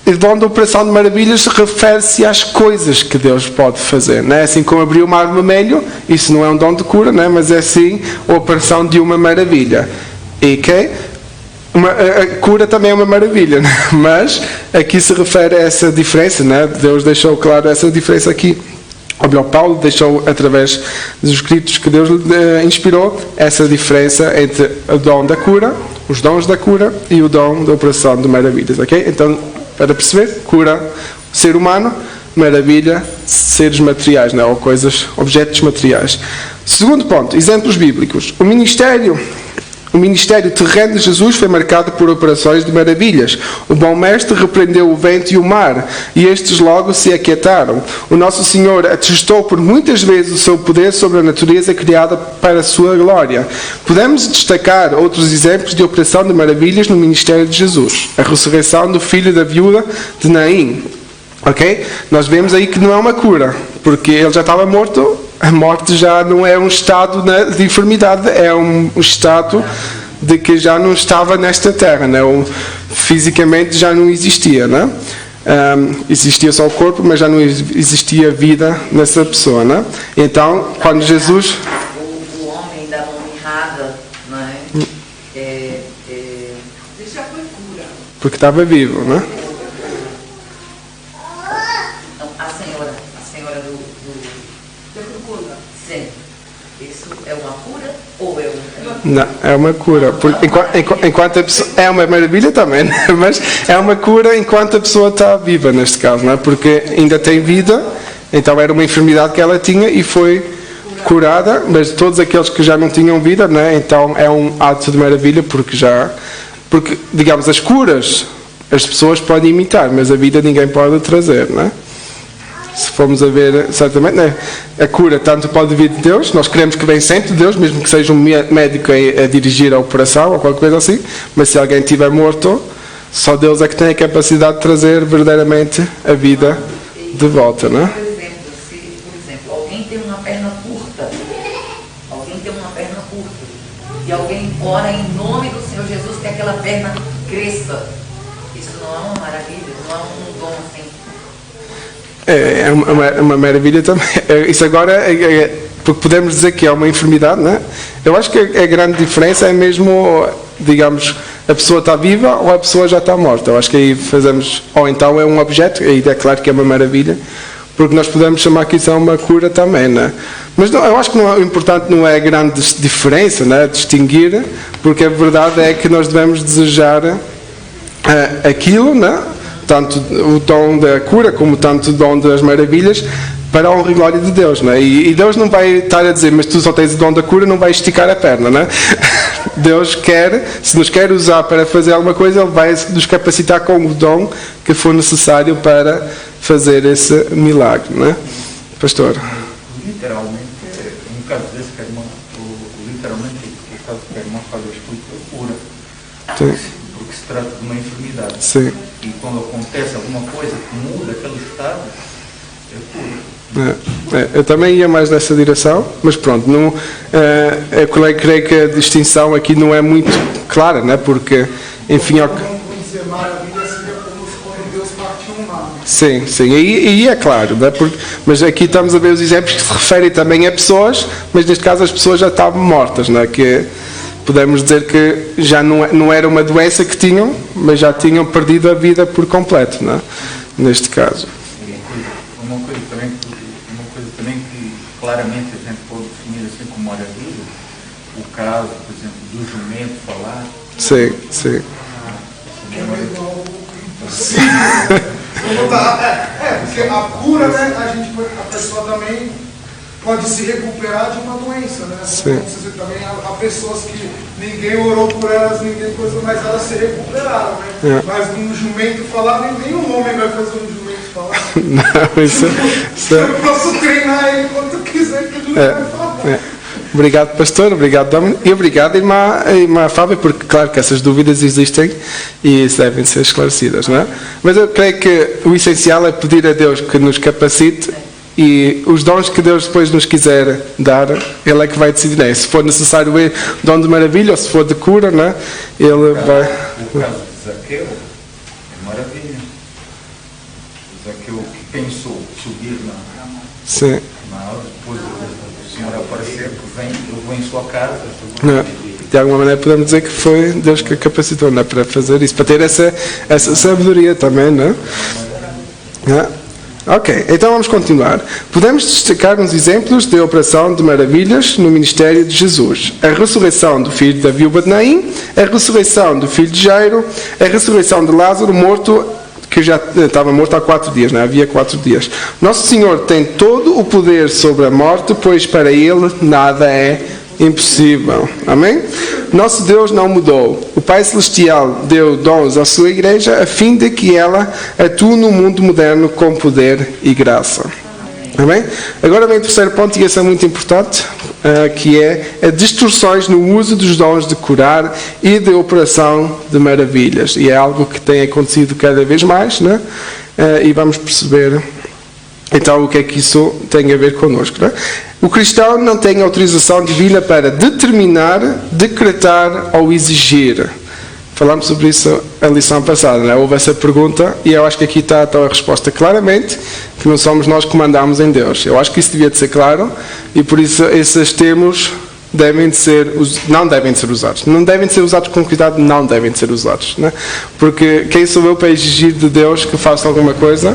O dom da operação de maravilhas refere-se às coisas que Deus pode fazer, né? Assim como abrir o mar vermelho, isso não é um dom de cura, né? Mas é sim a operação de uma maravilha. E que a cura também é uma maravilha, né? Mas aqui se refere a essa diferença, né? Deus deixou claro essa diferença aqui. Paulo deixou, através dos escritos que Deus inspirou, essa diferença entre o dom da cura, os dons da cura e o dom da operação de maravilhas. Ok? Então, para perceber, cura, ser humano, maravilha, seres materiais, né? Ou coisas, objetos materiais. Segundo ponto, exemplos bíblicos. O ministério terreno de Jesus foi marcado por operações de maravilhas. O bom mestre repreendeu o vento e o mar, e estes logo se aquietaram. O nosso Senhor atestou por muitas vezes o seu poder sobre a natureza criada para a sua glória. Podemos destacar outros exemplos de operação de maravilhas no ministério de Jesus. A ressurreição do filho da viúva de Naim. Ok? Nós vemos aí que não é uma cura, porque ele já estava morto. A morte já não é um estado de enfermidade, é um estado de que já não estava nesta terra, né? Fisicamente já não existia, né? Existia só o corpo, mas já não existia vida nessa pessoa, né? Então, quando Jesus... O homem da mão errada, não é? Isso já foi cura. Porque estava vivo, né? A senhora do sim. Isso é uma cura ou é uma... Não, é uma cura. Enquanto a pessoa, é uma maravilha também, né? Mas é uma cura enquanto a pessoa está viva, neste caso, não é? Porque ainda tem vida, então era uma enfermidade que ela tinha e foi curada, mas todos aqueles que já não tinham vida, né? Então é um ato de maravilha, porque, digamos, as curas as pessoas podem imitar, mas a vida ninguém pode trazer, não é? Se formos a ver, certamente, né? A cura tanto pode vir de Deus, nós queremos que venha sempre de Deus, mesmo que seja um médico a dirigir a operação ou qualquer coisa assim, mas se alguém estiver morto, só Deus é que tem a capacidade de trazer verdadeiramente a vida de volta, não é? Por exemplo, alguém tem uma perna curta, e alguém ora em nome do Senhor Jesus que aquela perna cresça. Isso não é uma maravilha, não é um dom assim. É uma maravilha também. Isso agora, porque podemos dizer que é uma enfermidade, não é? Eu acho que a grande diferença é mesmo, digamos, a pessoa está viva ou a pessoa já está morta. Eu acho que aí fazemos, ou então é um objeto, aí é claro que é uma maravilha, porque nós podemos chamar que isso é uma cura também, não é? Mas não, eu acho que o importante não é a grande diferença, não é? Distinguir, porque a verdade é que nós devemos desejar aquilo, não é? Tanto o dom da cura como tanto o dom das maravilhas, para a honra e glória de Deus, não é? E Deus não vai estar a dizer, mas tu só tens o dom da cura, não vai esticar a perna, não é? Deus quer, se nos quer usar para fazer alguma coisa, Ele vai nos capacitar com o dom que for necessário para fazer esse milagre, não é? Pastor? Literalmente, no caso desse que a irmã, literalmente, o caso que a irmã falou, foi cura. Sim. Porque se trata de uma enfermidade. Sim. E quando acontece alguma coisa que muda aquele estado, é cura. Eu também ia mais nessa direção, mas pronto, não, eu creio que a distinção aqui não é muito clara, né? Porque, enfim... Vamos dizer, maravilha seria como quando Deus partiu um mar. Sim, sim, e é claro, né? Mas aqui estamos a ver os exemplos que se referem também a pessoas, mas neste caso as pessoas já estavam mortas, né? Que podemos dizer que já não era uma doença que tinham, mas já tinham perdido a vida por completo, né? Neste caso. Uma coisa também que claramente a gente pode definir assim como maravilha, o caso, por exemplo, do jumento falar. Sim, sim. Porque a cura, né, a pessoa também pode se recuperar de uma doença, né? Sim. Também há pessoas que ninguém orou por elas, ninguém coisa, mas elas se recuperaram, né? Mas um jumento falar, nenhum homem vai fazer um jumento falar. Não, isso Eu posso treinar ele quanto quiser que ele vai falar. Obrigado, pastor, obrigado, Dominic, e obrigado, irmã Fábio, porque claro que essas dúvidas existem e devem ser esclarecidas, não é? Mas eu creio que o essencial é pedir a Deus que nos capacite e os dons que Deus depois nos quiser dar, Ele é que vai decidir, né? Se for necessário o dom de maravilha ou se for de cura, não é? Ele vai... O caso de Zaqueu é maravilha. Zaqueu que pensou subir Sim. depois do Senhor aparecer, que eu vou em sua casa. De alguma maneira podemos dizer que foi Deus que capacitou, não é? Para fazer isso, para ter essa sabedoria também, não é? Ok, então vamos continuar. Podemos destacar uns exemplos de operação de maravilhas no ministério de Jesus. A ressurreição do filho da viúva de Naim, a ressurreição do filho de Jairo, a ressurreição de Lázaro, morto, que já estava morto há 4 dias, não é? Havia 4 dias. Nosso Senhor tem todo o poder sobre a morte, pois para Ele nada é impossível. Amém? Nosso Deus não mudou. O Pai Celestial deu dons à sua igreja a fim de que ela atue no mundo moderno com poder e graça. Amém? Agora vem o terceiro ponto, e esse é muito importante, que é as distorções no uso dos dons de curar e de operação de maravilhas. E é algo que tem acontecido cada vez mais, né? E vamos perceber então o que é que isso tem a ver connosco, né? O cristão não tem autorização divina para determinar, decretar ou exigir. Falámos sobre isso na lição passada, né? Houve essa pergunta e eu acho que aqui está a resposta claramente, que não somos nós que mandamos em Deus. Eu acho que isso devia de ser claro e por isso esses termos não devem ser usados. Não devem ser usados com cuidado, não devem ser usados, né? Porque quem sou eu para exigir de Deus que faça alguma coisa?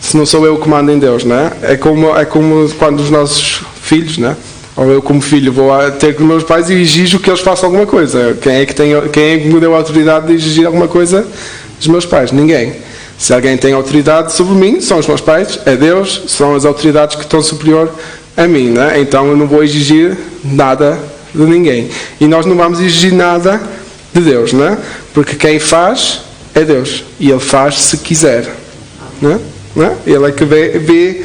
Se não sou eu que mando em Deus, não é? É como quando os nossos filhos, não é? Ou eu como filho vou ter com os meus pais e exijo que eles façam alguma coisa. Quem é que me deu a autoridade de exigir alguma coisa dos meus pais? Ninguém. Se alguém tem autoridade sobre mim, são os meus pais, é Deus, são as autoridades que estão superior a mim, não é? Então eu não vou exigir nada de ninguém. E nós não vamos exigir nada de Deus, não é? Porque quem faz é Deus. E Ele faz se quiser, não é? Não é? Ele é que vê,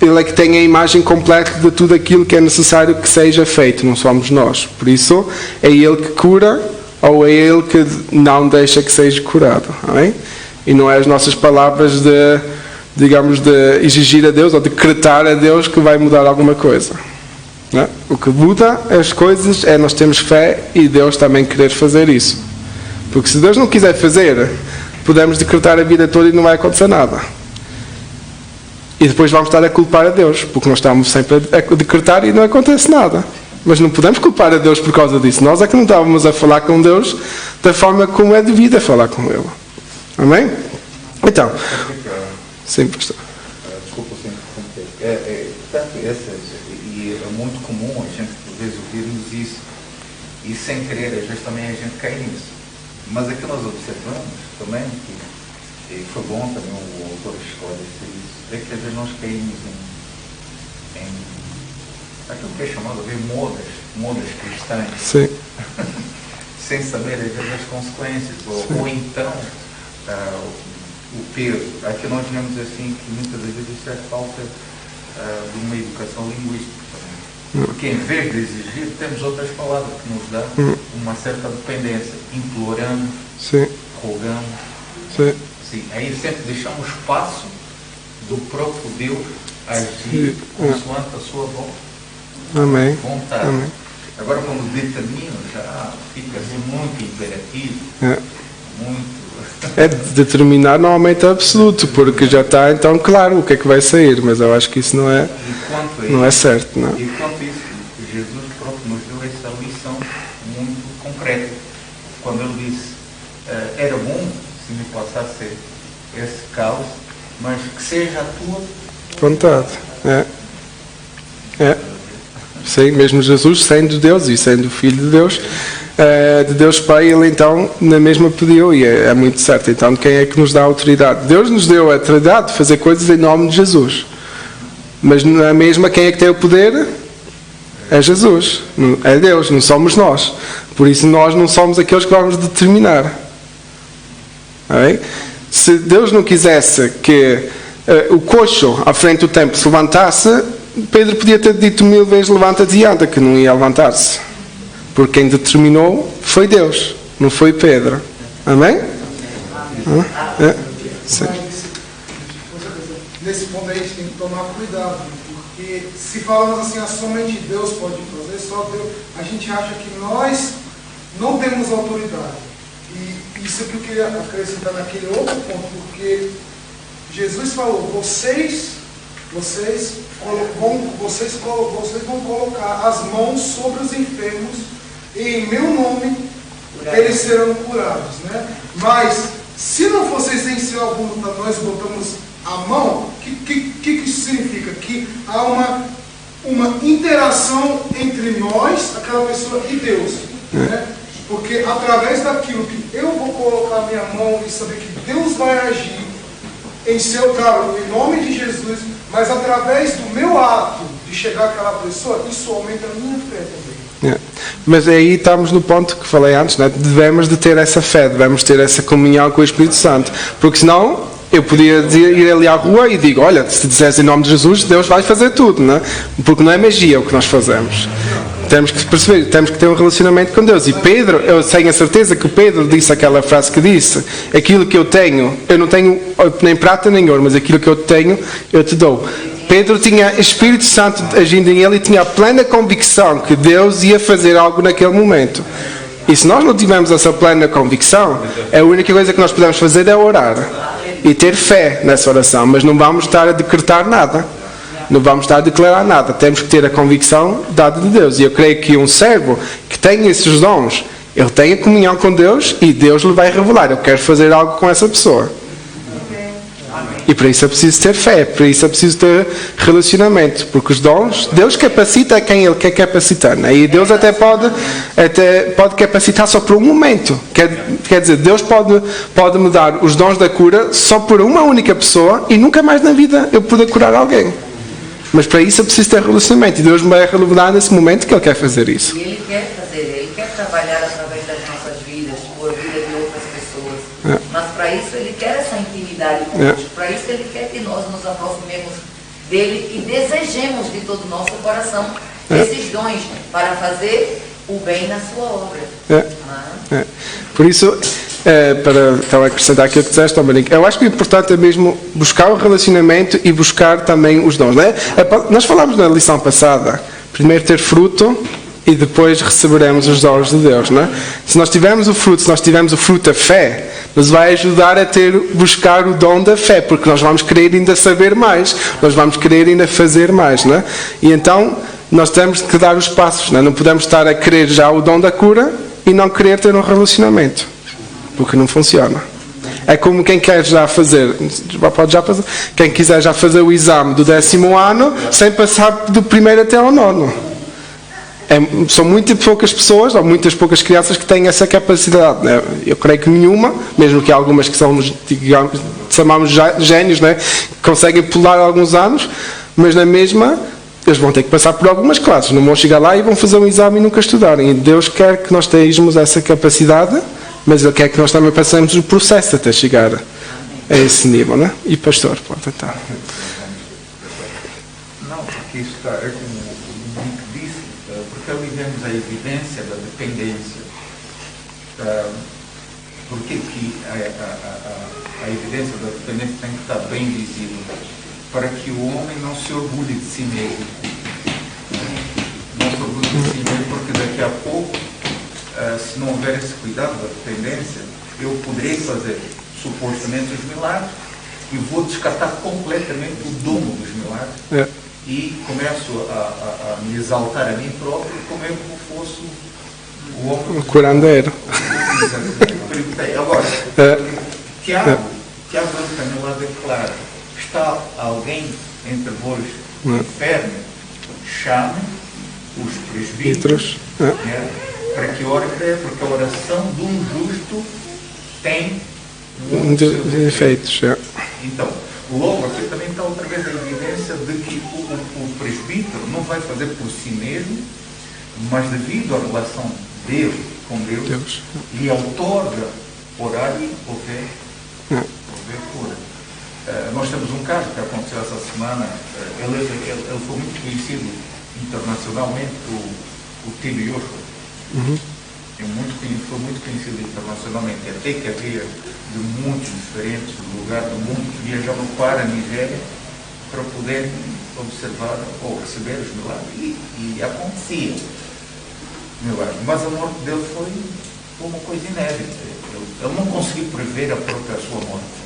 Ele é que tem a imagem completa de tudo aquilo que é necessário que seja feito, não somos nós. Por isso, é Ele que cura ou é Ele que não deixa que seja curado. Amém? E não é as nossas palavras de exigir a Deus ou decretar a Deus que vai mudar alguma coisa. Não é? O que muda as coisas é nós termos fé e Deus também querer fazer isso. Porque se Deus não quiser fazer, podemos decretar a vida toda e não vai acontecer nada. E depois vamos estar a culpar a Deus, porque nós estamos sempre a decretar e não acontece nada. Mas não podemos culpar a Deus por causa disso. Nós é que não estávamos a falar com Deus da forma como é devido a falar com Ele. Amém? Então, sim, pastor. Desculpa sempre interromper. Portanto, e é muito comum a gente, por vezes, ouvirmos isso, e sem querer, às vezes também a gente cai nisso. Mas aqui nós observamos também, e foi bom também o autor esclarecer isso, é que às vezes nós caímos em aquilo que é chamado de modas cristãs, Sim. sem saber às vezes as consequências, ou então o peso. Aqui nós vemos assim que muitas vezes isso é falta de uma educação linguística também. Porque em vez de exigir, temos outras palavras que nos dão uma certa dependência, imploramos, Sim. rogamos. Sim. Sim, aí sempre deixamos espaço do próprio Deus agir consoante a sua Amém. vontade. Amém. Agora, quando determina, já fica assim muito imperativo, muito. É determinar normalmente absoluto, porque já está então claro o que é que vai sair, mas eu acho que isso não é certo. Não? E quanto isso, Jesus próprio nos deu essa lição muito concreta. Quando ele disse, era bom se me passasse esse caos, mas que seja a tua vontade. Sim, mesmo Jesus, sendo Deus e sendo Filho de Deus Pai, ele então na mesma pediu, e é muito certo. Então, quem é que nos dá a autoridade? Deus nos deu a autoridade de fazer coisas em nome de Jesus, mas na mesma, quem é que tem o poder? É Jesus, é Deus, não somos nós. Por isso nós não somos aqueles que vamos determinar. Okay? Se Deus não quisesse que o coxo à frente do templo se levantasse, Pedro podia ter dito 1000 vezes levanta-te e anda, que não ia levantar-se. Porque quem determinou foi Deus, não foi Pedro. Amém? Sim. Nesse ponto aí a gente tem que tomar cuidado, porque se falamos assim, somente Deus pode fazer, só Deus, a gente acha que nós não temos autoridade. E isso é que eu queria acrescentar naquele outro ponto, porque Jesus falou, vocês vão colocar as mãos sobre os enfermos e em meu nome eles serão curados, né? Mas se não fosse essencial nós botamos a mão, o que isso significa? Que há uma interação entre nós, aquela pessoa, e Deus, né? Porque através daquilo que eu vou colocar a minha mão e saber que Deus vai agir em seu, claro, em nome de Jesus, mas através do meu ato de chegar àquela pessoa, isso aumenta a minha fé também. Mas aí estamos no ponto que falei antes, né? Devemos de ter essa fé, devemos ter essa comunhão com o Espírito Santo, porque senão eu podia ir ali à rua e digo, olha, se disseres em nome de Jesus, Deus vai fazer tudo, né? Porque não é magia o que nós fazemos. Temos que perceber, temos que ter um relacionamento com Deus. E Pedro, eu tenho a certeza que o Pedro disse aquela frase que disse, aquilo que eu tenho, eu não tenho nem prata nem ouro, mas aquilo que eu tenho, eu te dou. Pedro tinha Espírito Santo agindo em ele e tinha a plena convicção que Deus ia fazer algo naquele momento. E se nós não tivermos essa plena convicção, a única coisa que nós podemos fazer é orar e ter fé nessa oração, mas não vamos estar a decretar nada. Não vamos estar a declarar nada. Temos que ter a convicção dada de Deus. E eu creio que um servo que tem esses dons, ele tem a comunhão com Deus e Deus lhe vai revelar. Eu quero fazer algo com essa pessoa. E para isso é preciso ter fé, para isso é preciso ter relacionamento, porque os dons, Deus capacita quem Ele quer capacitar, né? E Deus até pode capacitar só por um momento. Quer dizer, Deus pode me dar os dons da cura só por uma única pessoa e nunca mais na vida eu poder curar alguém. Mas para isso é preciso ter relacionamento e Deus me vai revelar nesse momento que Ele quer fazer isso. E Ele quer fazer, Ele quer trabalhar através das nossas vidas, por a vida de outras pessoas. Mas para isso Ele quer essa intimidade conosco. Para isso Ele quer que nós nos aproximemos dEle e desejemos de todo o nosso coração esses dons para fazer o bem na sua obra. Por isso, para acrescentar aquilo que disseste, Dominique, eu acho que o importante é mesmo buscar o relacionamento e buscar também os dons, né? Nós falámos na lição passada, primeiro ter fruto e depois receberemos os dons de Deus, não é? Se nós tivermos o fruto da fé, nos vai ajudar a buscar o dom da fé, porque nós vamos querer ainda saber mais, nós vamos querer ainda fazer mais, não é? E então nós temos que dar os passos, não é? Não podemos estar a querer já o dom da cura e não querer ter um relacionamento, porque não funciona. É como quem quer já fazer, quem quiser já fazer o exame do 10º ano sem passar do 1º até ao 9º. São muito poucas pessoas, ou muitas poucas crianças que têm essa capacidade, né? Eu creio que nenhuma, mesmo que algumas que são, digamos, chamamos génios, né? Conseguem pular alguns anos, mas na mesma eles vão ter que passar por algumas classes, não vão chegar lá e vão fazer um exame e nunca estudarem. E Deus quer que nós tenhamos essa capacidade, mas Ele quer que nós também passemos o processo até chegar a esse nível, né? E pastor, pode tentar. Não, porque isso é como o Nick disse, porque ali vemos a evidência da dependência. Porque que a evidência da dependência tem que estar bem visível, para que o homem não se orgulhe de si mesmo. Não se orgulhe de si mesmo, porque daqui a pouco, se não houver esse cuidado da dependência, eu poderei fazer supostamente os milagres e vou descartar completamente o dom dos milagres e começo a me exaltar a mim próprio como eu fosse o homem. O curandeiro. Agora, Tiago também lá declara: está alguém entre vós enfermo, chame os presbíteros, para que ore, porque a oração de um justo tem muitos efeitos. Então, logo aqui também está outra vez a evidência de que o presbítero não vai fazer por si mesmo, mas devido à relação dele com Deus, lhe outorga orar e houver cura. Nós temos um caso que aconteceu essa semana. Ele foi muito conhecido internacionalmente, o Tino Yoshua. Foi muito conhecido internacionalmente, até que havia de muitos diferentes lugares do mundo que viajavam para a Nigéria para poder observar ou receber os milagres. E acontecia milagres. Mas a morte dele foi uma coisa inédita. Ele não conseguiu prever a sua morte.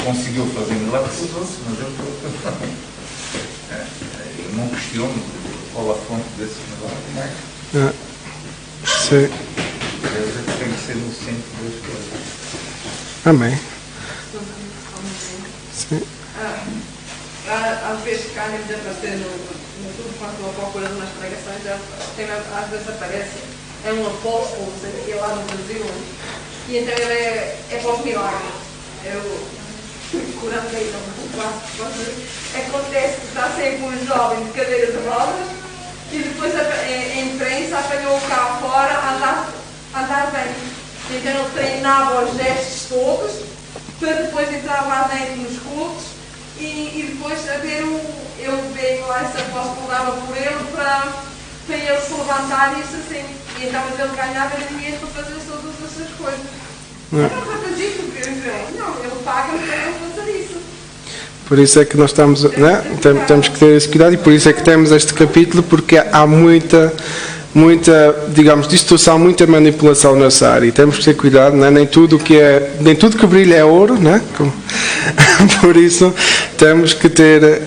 Conseguiu fazer milagres para os outros, mas eu não questiono qual a fonte desse milagre, mas sim. Deus tem que ser no centro das coisas. Amém. Sim. Às vezes cá nem deve aparecer no YouTube, quando estou à procura de umas pregações, às vezes aparece, é um apóstolo, não sei o que, lá no Brasil, e então ele é para os milagres. Eu curandeiro, acontece que está sempre um jovem de cadeira de rodas e depois a imprensa apanhou-o cá fora a andar bem. Então ele treinava os gestos todos para depois entrar lá dentro nos cultos e depois ele veio lá, esse apóstolo dava por ele para ele se levantar e isso assim. E então ele ganhava dinheiro para fazer todas essas coisas. Não ele paga para ele fazer isso. Por isso é que nós estamos, né? Temos que ter esse cuidado e por isso é que temos este capítulo, porque há muita, digamos, distorção, muita manipulação nessa área e temos que ter cuidado, né? Nem tudo que brilha é ouro, né? Por isso temos que ter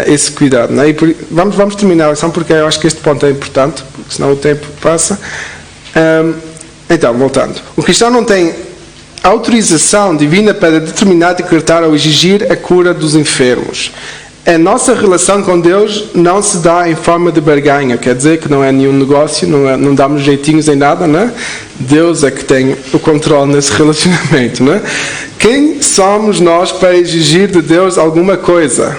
esse cuidado, né? E vamos terminar a lição porque eu acho que este ponto é importante, porque senão o tempo passa. Então, voltando. O cristão não tem autorização divina para determinar, decretar ou exigir a cura dos enfermos. A nossa relação com Deus não se dá em forma de barganha, quer dizer que não é nenhum negócio, não damos jeitinhos em nada, né? Deus é que tem o controle nesse relacionamento, né? Quem somos nós para exigir de Deus alguma coisa?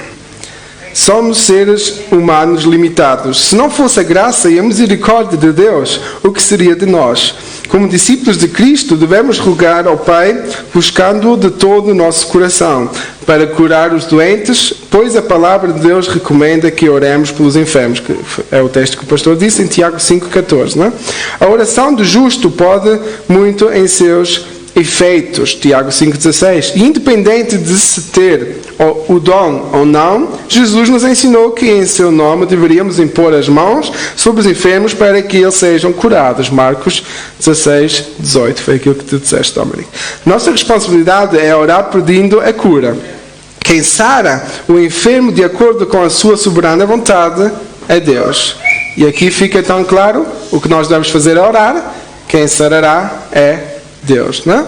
Somos seres humanos limitados. Se não fosse a graça e a misericórdia de Deus, o que seria de nós? Como discípulos de Cristo, devemos rogar ao Pai, buscando-o de todo o nosso coração, para curar os doentes, pois a palavra de Deus recomenda que oremos pelos enfermos, que é o texto que o pastor disse em Tiago 5,14. Não é? A oração do justo pode muito em seus efeitos, Tiago 5,16. Independente de se ter o dom ou não, Jesus nos ensinou que em seu nome deveríamos impor as mãos sobre os enfermos para que eles sejam curados. Marcos 16,18. Foi aquilo que tu disseste, Dominic. Nossa responsabilidade é orar pedindo a cura. Quem sara o enfermo de acordo com a sua soberana vontade é Deus. E aqui fica tão claro, o que nós devemos fazer é orar. Quem sarará é Deus, não é?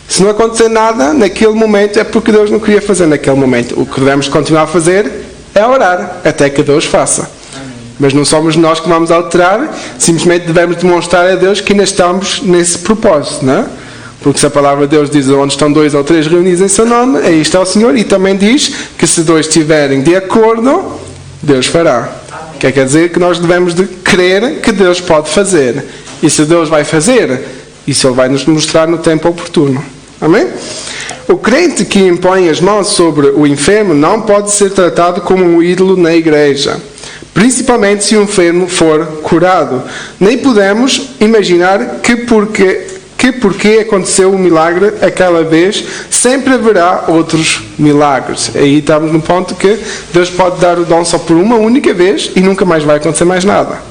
Se não acontecer nada naquele momento, é porque Deus não queria fazer naquele momento. O que devemos continuar a fazer é orar, até que Deus faça. Mas não somos nós que vamos alterar, simplesmente devemos demonstrar a Deus que ainda estamos nesse propósito, não é? Porque se a palavra de Deus diz onde estão 2 ou 3 reunidos em seu nome, aí está o Senhor, e também diz que se 2 estiverem de acordo, Deus fará. Que quer dizer que nós devemos de crer que Deus pode fazer. E se Deus vai fazer, isso Ele vai nos mostrar no tempo oportuno. Amém? O crente que impõe as mãos sobre o enfermo não pode ser tratado como um ídolo na igreja. Principalmente se o enfermo for curado. Nem podemos imaginar que porque aconteceu um milagre aquela vez, sempre haverá outros milagres. Aí estamos no ponto que Deus pode dar o dom só por uma única vez e nunca mais vai acontecer mais nada.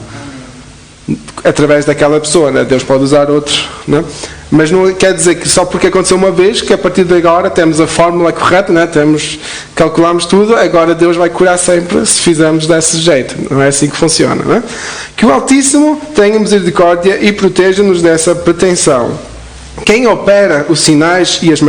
Através daquela pessoa, né? Deus pode usar outros, né? Mas não quer dizer que só porque aconteceu uma vez, que a partir de agora temos a fórmula correta, né? Calculamos tudo, agora Deus vai curar sempre se fizermos desse jeito. Não é assim que funciona, né? Que o Altíssimo tenha misericórdia e proteja-nos dessa pretensão. Quem opera os sinais e as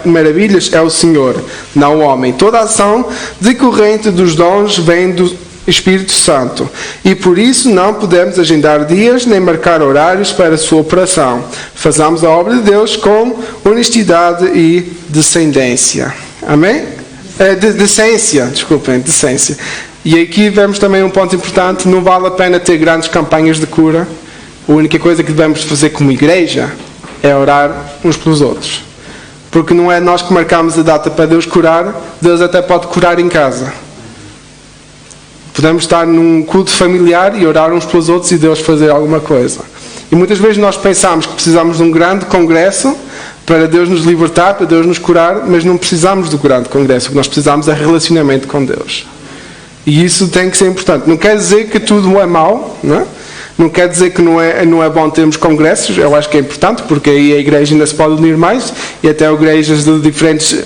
maravilhas é o Senhor, não o homem. Toda a ação decorrente dos dons vem do Espírito Santo. E por isso não podemos agendar dias nem marcar horários para a sua operação. Façamos a obra de Deus com honestidade e decência. Amém? Decência. E aqui vemos também um ponto importante. Não vale a pena ter grandes campanhas de cura. A única coisa que devemos fazer como igreja é orar uns pelos outros. Porque não é nós que marcamos a data para Deus curar. Deus até pode curar em casa. Podemos estar num culto familiar e orar uns pelos outros e Deus fazer alguma coisa. E muitas vezes nós pensamos que precisamos de um grande congresso para Deus nos libertar, para Deus nos curar, mas não precisamos do grande congresso. O que nós precisamos é relacionamento com Deus. E isso tem que ser importante. Não quer dizer que tudo é mau, não é? Não quer dizer que não é bom termos congressos. Eu acho que é importante, porque aí a igreja ainda se pode unir mais, e até igrejas de diferentes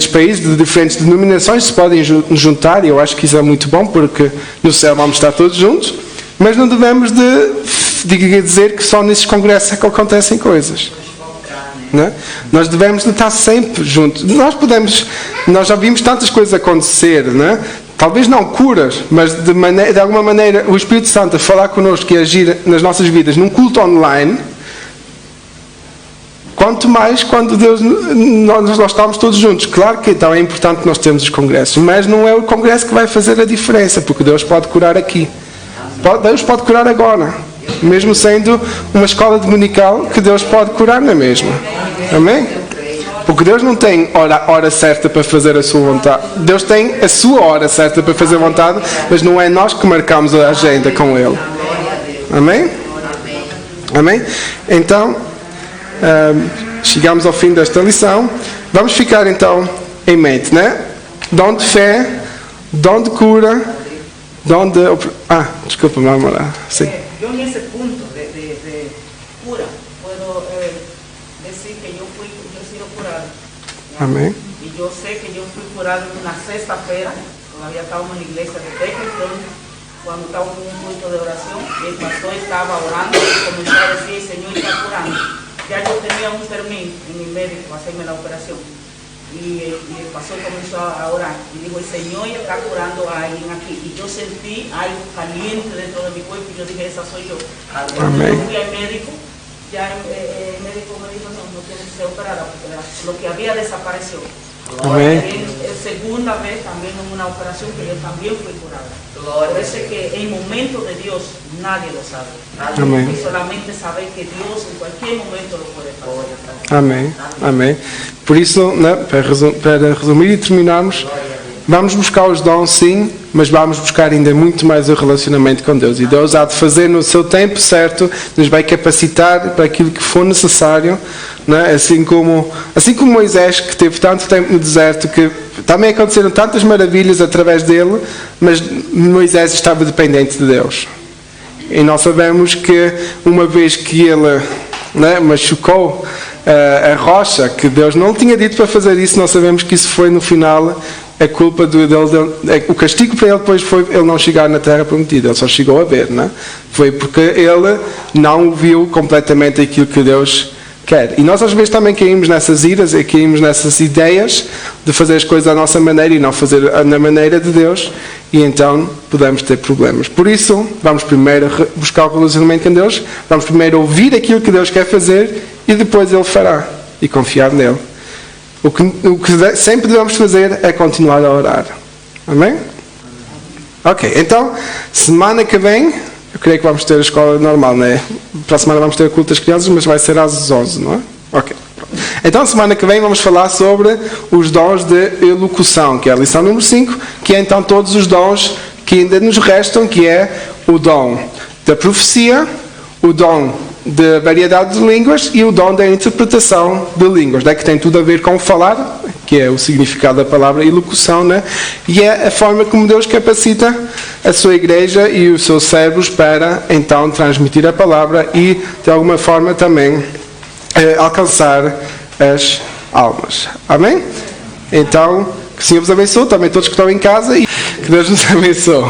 países, de diferentes denominações se podem juntar, e eu acho que isso é muito bom, porque no céu vamos estar todos juntos. Mas não devemos de dizer que só nesses congressos é que acontecem coisas. Não é? Nós devemos de estar sempre juntos. Nós já vimos tantas coisas acontecer, não é? Talvez não curas, mas de alguma maneira o Espírito Santo a falar connosco e agir nas nossas vidas num culto online. Quanto mais quando nós estamos todos juntos. Claro que então é importante que nós temos os congressos, mas não é o congresso que vai fazer a diferença, porque Deus pode curar aqui. Deus pode curar agora. Mesmo sendo uma escola dominical, que Deus pode curar na mesma. Amém? Porque Deus não tem hora certa para fazer a sua vontade. Deus tem a sua hora certa para fazer a vontade, mas não é nós que marcamos a agenda com Ele. Amém? Amém? Então, chegamos ao fim desta lição. Vamos ficar então em mente, né? Dom de fé, dom de cura, dom de... desculpa, vamos lá. Sim. Yo en ese punto de cura puedo decir que yo he sido curado. ¿Ya? Amén. Y yo sé que yo fui curado en una sexta-feira, todavía estábamos en la iglesia de Beckington, cuando estábamos en un culto de oración, y el pastor estaba orando y comenzó a decir, el Señor está curando. Ya yo tenía un termín en mi médico para hacerme la operación. Y el pastor comenzó a orar y dijo, el Señor está curando a alguien aquí, y yo sentí algo caliente dentro de mi cuerpo y yo dije, esa soy yo. Cuando yo fui al médico, ya el médico me dijo, no tiene que ser operada porque lo que había desapareció. Amén. Segunda vez también en una operación que yo también fui curada. Por eso es que el momento de Dios nadie lo sabe. Amén. Y solamente saber que Dios en cualquier momento lo puede hacer. Amém. Amém. Por isso, né, para resumir e terminarmos, vamos buscar os dons sim, mas vamos buscar ainda muito mais o relacionamento com Deus. E Deus há de fazer no seu tempo certo, nos vai capacitar para aquilo que for necessário, né? Assim como Moisés, que teve tanto tempo no deserto, que também aconteceram tantas maravilhas através dele, mas Moisés estava dependente de Deus. E nós sabemos que uma vez que ele, né, machucou a rocha, que Deus não tinha dito para fazer isso, nós sabemos que isso foi no final a culpa dele, o castigo para ele depois foi ele não chegar na terra prometida, ele só chegou a ver, né? Foi porque ele não viu completamente aquilo que Deus quer. E nós às vezes também caímos nessas iras e caímos nessas ideias de fazer as coisas à nossa maneira e não fazer na maneira de Deus, e então podemos ter problemas. Por isso, vamos primeiro buscar o relacionamento com Deus, vamos primeiro ouvir aquilo que Deus quer fazer e depois Ele fará, e confiar nele. O que sempre devemos fazer é continuar a orar. Amém? Ok, então, semana que vem, eu creio que vamos ter a escola normal, não é? Para a semana vamos ter o culto das crianças, mas vai ser às 11, não é? Ok. Então, semana que vem vamos falar sobre os dons de elocução, que é a lição número 5, que é então todos os dons que ainda nos restam, que é o dom da profecia, o dom de variedade de línguas e o dom da interpretação de línguas, né? Que tem tudo a ver com falar, que é o significado da palavra elocução, né? E é a forma como Deus capacita a sua igreja e os seus servos para então transmitir a palavra e de alguma forma também alcançar as almas. Amém? Então, que o Senhor vos abençoe, também todos que estão em casa, e que Deus nos abençoe.